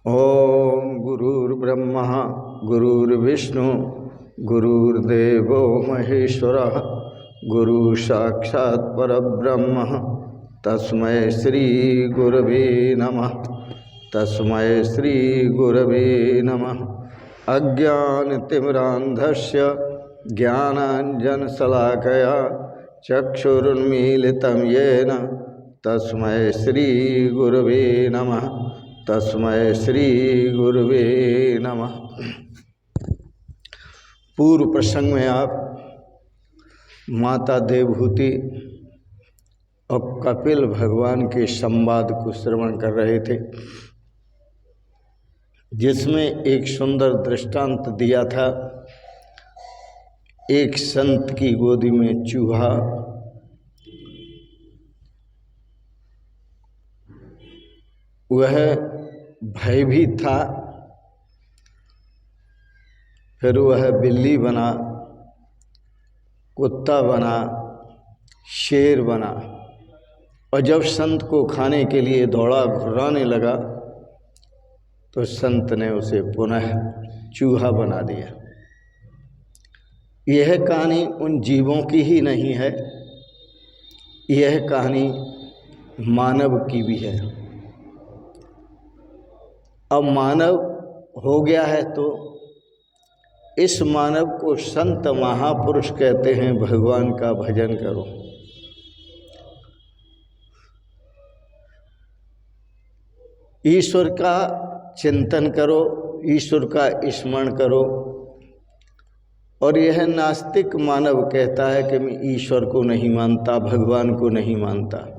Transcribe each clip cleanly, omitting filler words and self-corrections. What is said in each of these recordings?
ओम गुरुर्ब्रह्मा गुरुर्विष्णु गुरुर्देवो महेश्वरः गुरु साक्षात् परब्रह्म तस्मै श्री गुरवे नमः। तस्मै श्री गुरवे नमः। अज्ञानतिमिरान्धस्य ज्ञानाञ्जनशलाकया चक्षुरुन्मीलितं येन तस्मै श्री गुरवे नमः। तस्मै श्री गुरुवे नमः। पूर्व प्रसंग में आप माता देवहूति और कपिल भगवान के संवाद को श्रवण कर रहे थे, जिसमें एक सुंदर दृष्टांत दिया था। एक संत की गोदी में चूहा वह भयभीत था, फिर वह बिल्ली बना, कुत्ता बना, शेर बना, और जब संत को खाने के लिए दौड़ा घुर्राने लगा तो संत ने उसे पुनः चूहा बना दिया। यह कहानी उन जीवों की ही नहीं है, यह कहानी मानव की भी है। अब मानव हो गया है तो इस मानव को संत महापुरुष कहते हैं। भगवान का भजन करो, ईश्वर का चिंतन करो, ईश्वर का स्मरण करो। और यह नास्तिक मानव कहता है कि मैं ईश्वर को नहीं मानता, भगवान को नहीं मानता।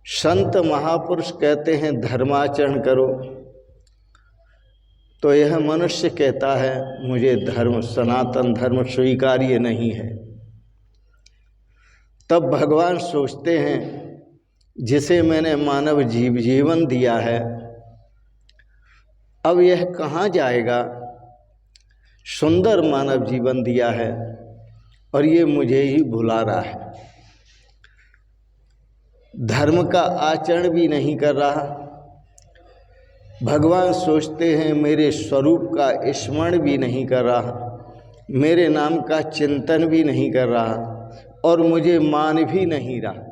संत महापुरुष कहते हैं धर्माचरण करो, तो यह मनुष्य कहता है मुझे धर्म, सनातन धर्म स्वीकार्य नहीं है। तब भगवान सोचते हैं जिसे मैंने मानव जीवन दिया है, अब यह कहाँ जाएगा। सुंदर मानव जीवन दिया है और ये मुझे ही भुला रहा है, धर्म का आचरण भी नहीं कर रहा। भगवान सोचते हैं मेरे स्वरूप का स्मरण भी नहीं कर रहा, मेरे नाम का चिंतन भी नहीं कर रहा और मुझे मान भी नहीं रहा।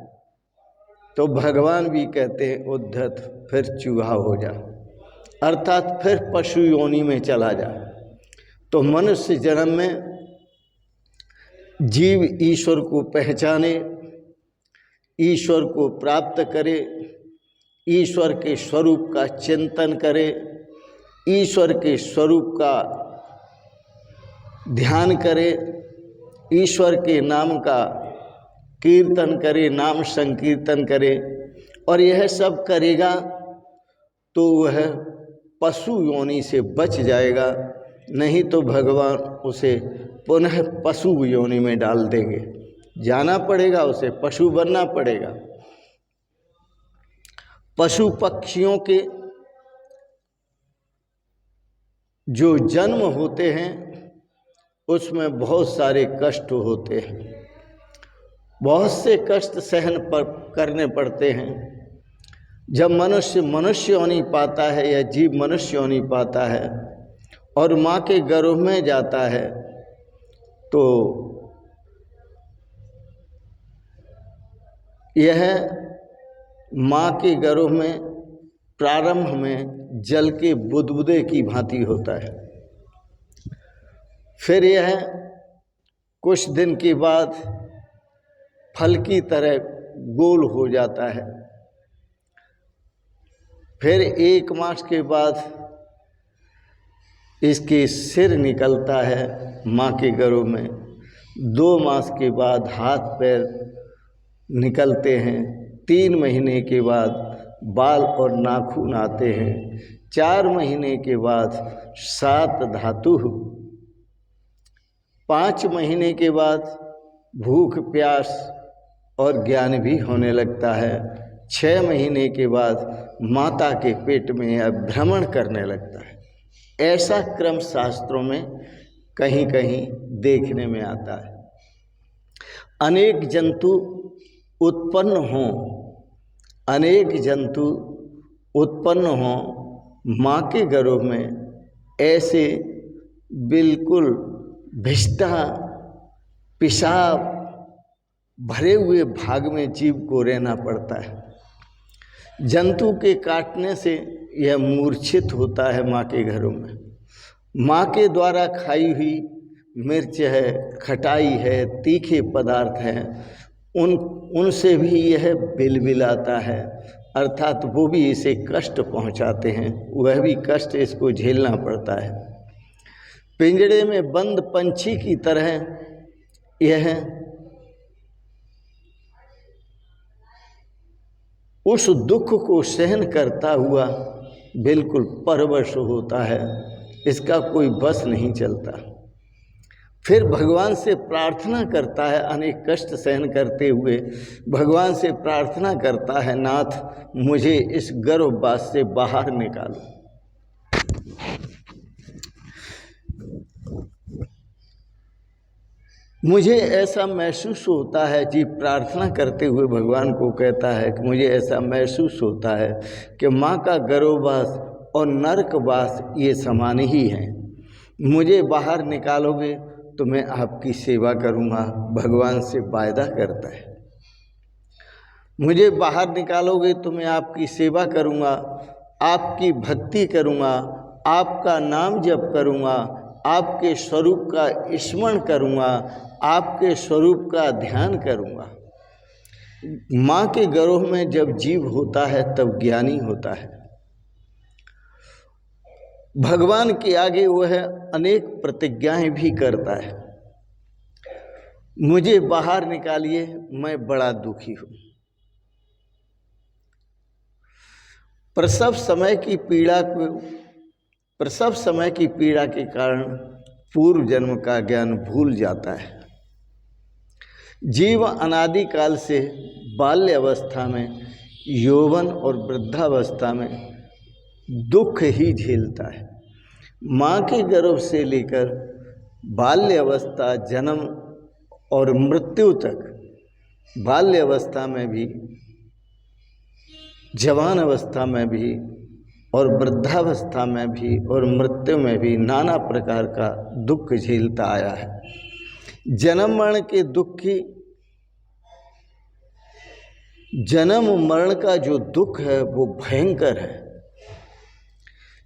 तो भगवान भी कहते हैं उद्धत फिर चूहा हो जा, अर्थात फिर पशु योनि में चला जा। तो मनुष्य जन्म में जीव ईश्वर को पहचाने, ईश्वर को प्राप्त करे, ईश्वर के स्वरूप का चिंतन करे, ईश्वर के स्वरूप का ध्यान करे, ईश्वर के नाम का कीर्तन करे, नाम संकीर्तन करे। और यह सब करेगा तो वह पशु योनि से बच जाएगा, नहीं तो भगवान उसे पुनः पशु योनि में डाल देंगे। जाना पड़ेगा, उसे पशु बनना पड़ेगा। पशु पक्षियों के जो जन्म होते हैं उसमें बहुत सारे कष्ट होते हैं, बहुत से कष्ट सहन करने पड़ते हैं। जब मनुष्य मनुष्य योनि पाता है या जीव मनुष्य योनि पाता है और माँ के गर्भ में जाता है तो यह माँ के गर्भ में प्रारंभ में जल के बुदबुदे की भांति होता है। फिर यह कुछ दिन के बाद फल की तरह गोल हो जाता है। फिर 1 मास के बाद इसके सिर निकलता है माँ के गर्भ में। 2 मास के बाद हाथ पैर निकलते हैं। 3 महीने के बाद बाल और नाखून आते हैं। 4 महीने के बाद 7 धातु। 5 महीने के बाद भूख प्यास और ज्ञान भी होने लगता है। 6 महीने के बाद माता के पेट में यह भ्रमण करने लगता है। ऐसा क्रम शास्त्रों में कहीं कहीं देखने में आता है। अनेक जंतु उत्पन्न हों, अनेक जंतु उत्पन्न हों माँ के गर्भ में ऐसे बिल्कुल भिष्टा पेशाब भरे हुए भाग में जीव को रहना पड़ता है। जंतु के काटने से यह मूर्छित होता है माँ के घरों में। माँ के द्वारा खाई हुई मिर्च है, खटाई है, तीखे पदार्थ हैं, उनसे भी यह बिलबिलाता है, अर्थात वो भी इसे कष्ट पहुँचाते हैं, वह भी कष्ट इसको झेलना पड़ता है। पिंजड़े में बंद पंछी की तरह यह उस दुख को सहन करता हुआ बिल्कुल परवश होता है, इसका कोई बस नहीं चलता। फिर भगवान से प्रार्थना करता है, अनेक कष्ट सहन करते हुए भगवान से प्रार्थना करता है, नाथ मुझे इस गर्भवास से बाहर निकालो। मुझे ऐसा महसूस होता है, जी प्रार्थना करते हुए भगवान को कहता है कि मुझे ऐसा महसूस होता है कि माँ का गर्भवास और नरकवास ये समान ही हैं। मुझे बाहर निकालोगे तो मैं आपकी सेवा करूँगा, भगवान से वायदा करता है। मुझे बाहर निकालोगे तो मैं आपकी सेवा करूँगा, आपकी भक्ति करूँगा, आपका नाम जप करूँगा, आपके स्वरूप का स्मरण करूँगा, आपके स्वरूप का ध्यान करूँगा। माँ के गर्भ में जब जीव होता है तब ज्ञानी होता है। भगवान के आगे वह अनेक प्रतिज्ञाएं भी करता है। मुझे बाहर निकालिए, मैं बड़ा दुखी हूँ। प्रसव समय की पीड़ा के कारण पूर्व जन्म का ज्ञान भूल जाता है। जीव अनादिकाल से बाल्य अवस्था में, यौवन और वृद्धावस्था में दुख ही झेलता है। माँ के गर्भ से लेकर बाल्य अवस्था, जन्म और मृत्यु तक, बाल्य अवस्था में भी, जवान अवस्था में भी और वृद्धावस्था में भी और मृत्यु में भी नाना प्रकार का दुख झेलता आया है। जन्म मरण के दुख की, जन्म मरण का जो दुख है वो भयंकर है।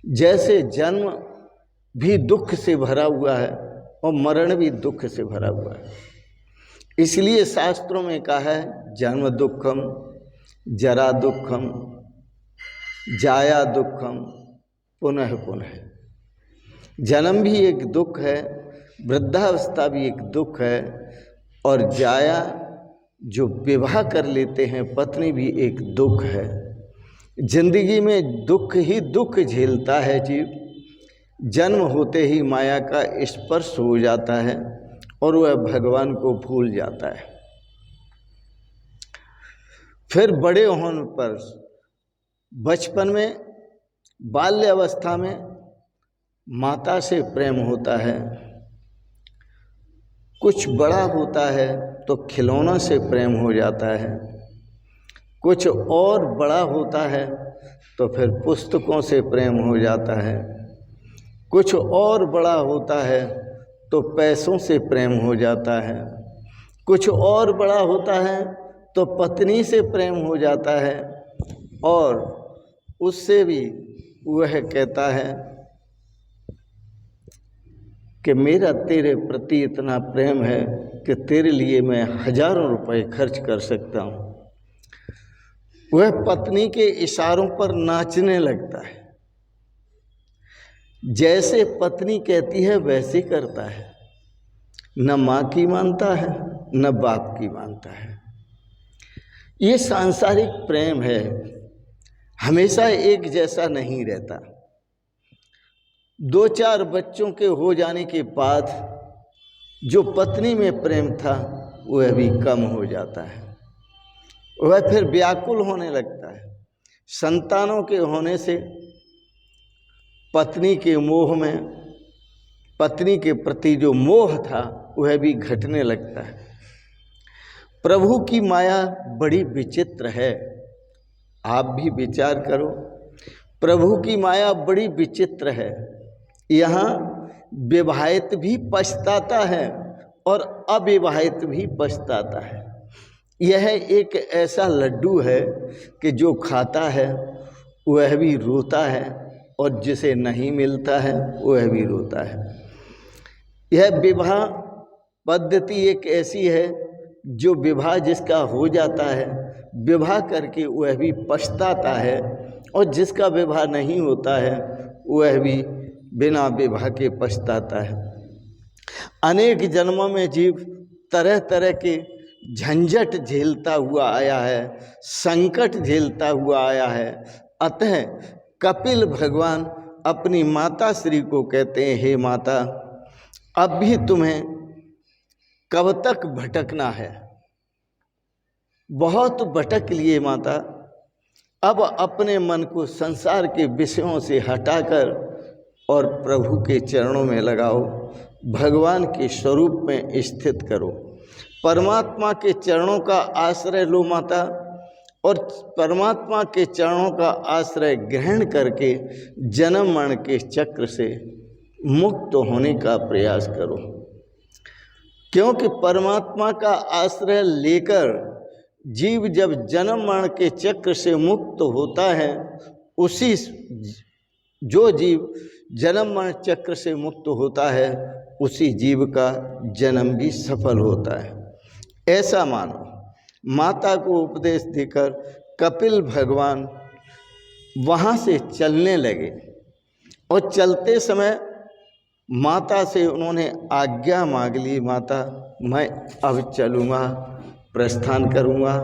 जैसे जन्म भी दुख से भरा हुआ है और मरण भी दुख से भरा हुआ है। इसलिए शास्त्रों में कहा है, जन्म दुखम, जरा दुखम, जाया दुखम, पुनः पुनः। जन्म भी एक दुख है, वृद्धावस्था भी एक दुख है, और जाया जो विवाह कर लेते हैं पत्नी भी एक दुख है। जिंदगी में दुख ही दुख झेलता है जीव। जन्म होते ही माया का स्पर्श हो जाता है और वह भगवान को भूल जाता है। फिर बड़े होने पर, बचपन में, बाल्य अवस्था में माता से प्रेम होता है, कुछ बड़ा होता है तो खिलौना से प्रेम हो जाता है, कुछ और बड़ा होता है तो फिर पुस्तकों से प्रेम हो जाता है, कुछ और बड़ा होता है तो पैसों से प्रेम हो जाता है, कुछ और बड़ा होता है तो पत्नी से प्रेम हो जाता है, और उससे भी वह कहता है कि मेरा तेरे प्रति इतना प्रेम है कि तेरे लिए मैं हजारों रुपए खर्च कर सकता हूँ। वह पत्नी के इशारों पर नाचने लगता है। जैसे पत्नी कहती है वैसे करता है, न माँ की मानता है न बाप की मानता है। ये सांसारिक प्रेम है, हमेशा एक जैसा नहीं रहता। 2-4 बच्चों के हो जाने के बाद जो पत्नी में प्रेम था वह भी कम हो जाता है, वह फिर व्याकुल होने लगता है। संतानों के होने से पत्नी के मोह में, पत्नी के प्रति जो मोह था वह भी घटने लगता है। प्रभु की माया बड़ी विचित्र है। आप भी विचार करो, प्रभु की माया बड़ी विचित्र है। यहाँ विवाहित भी पछताता है और अविवाहित भी पछताता है। यह एक ऐसा लड्डू है कि जो खाता है वह भी रोता है और जिसे नहीं मिलता है वह भी रोता है। यह विवाह पद्धति एक ऐसी है जो विवाह जिसका हो जाता है, विवाह करके वह भी पछताता है, और जिसका विवाह नहीं होता है वह भी बिना विवाह के पछताता है। अनेक जन्मों में जीव तरह तरह के झंझट झेलता हुआ आया है, संकट झेलता हुआ आया है। अतः कपिल भगवान अपनी माता श्री को कहते हैं, हे माता, अब भी तुम्हें कब तक भटकना है? बहुत भटक लिए माता, अब अपने मन को संसार के विषयों से हटाकर और प्रभु के चरणों में लगाओ, भगवान के स्वरूप में स्थित करो, परमात्मा के चरणों का आश्रय लो माता, और परमात्मा के चरणों का आश्रय ग्रहण करके जन्म मरण के चक्र से मुक्त होने का प्रयास करो। क्योंकि परमात्मा का आश्रय लेकर जीव जब जन्म मरण के चक्र से मुक्त होता है, उसी जो जीव जन्म मरण चक्र से मुक्त होता है उसी जीव का जन्म भी सफल होता है। ऐसा मानो। माता को उपदेश देकर कपिल भगवान वहाँ से चलने लगे और चलते समय माता से उन्होंने आज्ञा मांग ली, माता मैं अब चलूँगा, प्रस्थान करूँगा।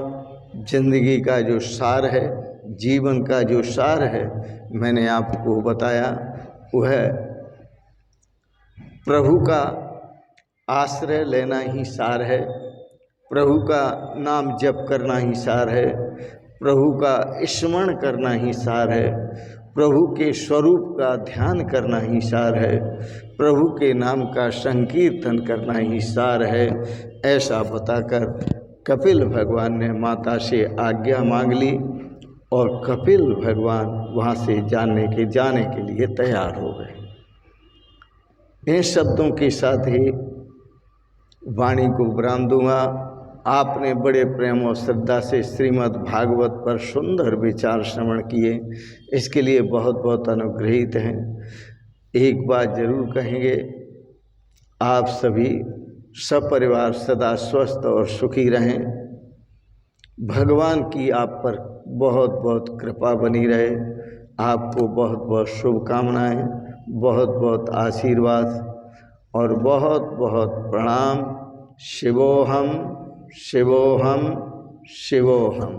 जिंदगी का जो सार है, जीवन का जो सार है, मैंने आपको बताया, वह प्रभु का आश्रय लेना ही सार है, प्रभु का नाम जप करना ही सार है, प्रभु का स्मरण करना ही सार है, प्रभु के स्वरूप का ध्यान करना ही सार है, प्रभु के नाम का संकीर्तन करना ही सार है। ऐसा बताकर कपिल भगवान ने माता से आज्ञा मांग ली और कपिल भगवान वहाँ से जाने के लिए तैयार हो गए। इन शब्दों के साथ ही वाणी को विराम दूंगा। आपने बड़े प्रेम और श्रद्धा से श्रीमद् भागवत पर सुंदर विचार श्रवण किए, इसके लिए बहुत बहुत अनुग्रहित हैं। एक बात जरूर कहेंगे, आप सभी सपरिवार सदा स्वस्थ और सुखी रहें। भगवान की आप पर बहुत बहुत कृपा बनी रहे। आपको बहुत बहुत शुभकामनाएं, बहुत बहुत आशीर्वाद और बहुत बहुत प्रणाम। शिवोहम शिवोहम शिवोहम।